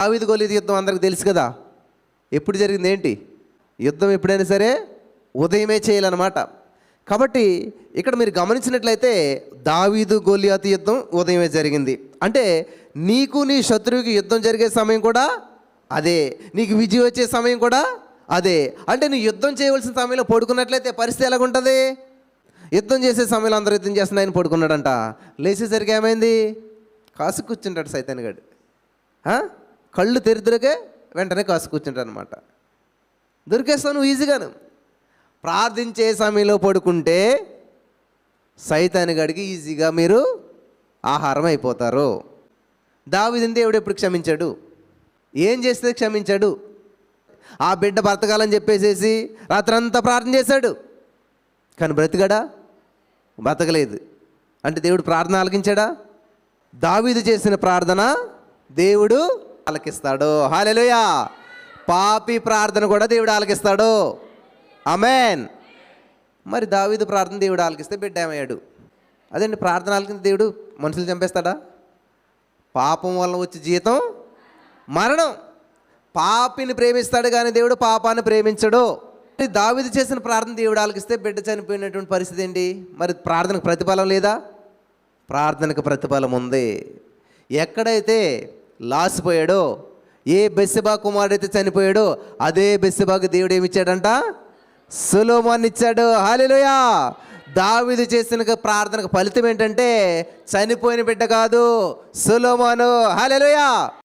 దావీదు గోలియతు యుద్ధం అందరికి తెలుసు కదా. ఎప్పుడు జరిగింది ఏంటి? యుద్ధం ఎప్పుడైనా సరే ఉదయమే చేయాలన్నమాట. కాబట్టి ఇక్కడ మీరు గమనించినట్లయితే దావీదు గోలియాతు యుద్ధం ఉదయమే జరిగింది. అంటే నీకు నీ శత్రువుకి యుద్ధం జరిగే సమయం కూడా అదే, నీకు విజయం వచ్చే సమయం కూడా అదే. అంటే నువ్వు యుద్ధం చేయవలసిన సమయంలో పడుకున్నట్లయితే పరిస్థితి ఎలాగుంటుంది? యుద్ధం చేసే సమయంలో అందరూ యుద్ధం చేస్తున్న ఆయన పడుకున్నాడంట. లేచేసరికి ఏమైంది? కాసు కూర్చుంటాడు సైతాన్గాడు. కళ్ళు తెరిదొరికే వెంటనే కాసు కూర్చుంటాడు అనమాట. దొరికేస్తావు నువ్వు ఈజీగాను. ప్రార్థించే సమయంలో పడుకుంటే సైతాన్గాడికి ఈజీగా మీరు ఆహారం అయిపోతారు. దావీదుని దేవుడు ఎప్పుడు క్షమించాడు? ఏం చేస్తే క్షమించాడు? ఆ బిడ్డ బ్రతకాలని చెప్పేసేసి రాత్రంతా ప్రార్థన చేశాడు, కానీ బ్రతికాడా? బ్రతకలేదు. అంటే దేవుడు ప్రార్థన ఆలకించాడా? దావీదు చేసిన ప్రార్థన దేవుడు ఆలకిస్తాడు. హల్లెలూయా. పాపి ప్రార్థన కూడా దేవుడు ఆలకిస్తాడు. ఆమేన్. మరి దావీదు ప్రార్థన దేవుడు ఆలకిస్తే బిడ్డ ఏమయ్యాడు? అదండి, ప్రార్థన ఆలకించి దేవుడు మనుషులు చంపేస్తాడా? పాపం వల్ల వచ్చే జీతం మరణం. పాపిని ప్రేమిస్తాడు కానీ దేవుడు పాపాన్ని ప్రేమించడు. దావీదు చేసిన ప్రార్థన దేవుడు ఆలకిస్తే బిడ్డ చనిపోయినటువంటి పరిస్థితి ఏంటి? మరి ప్రార్థనకు ప్రతిఫలం లేదా? ప్రార్థనకు ప్రతిఫలం ఉంది. ఎక్కడైతే లాసిపోయాడో, ఏ బెత్షెబా కుమారుడైతే చనిపోయాడో అదే బెత్షెబాకు దేవుడు ఏమిచ్చాడంట? సొలొమోన్ని ఇచ్చాడు. హల్లెలూయా. దావీదు చేసిన ప్రార్థనకు ఫలితం ఏంటంటే చనిపోయిన బిడ్డ కాదు, సొలొమోను. హల్లెలూయా.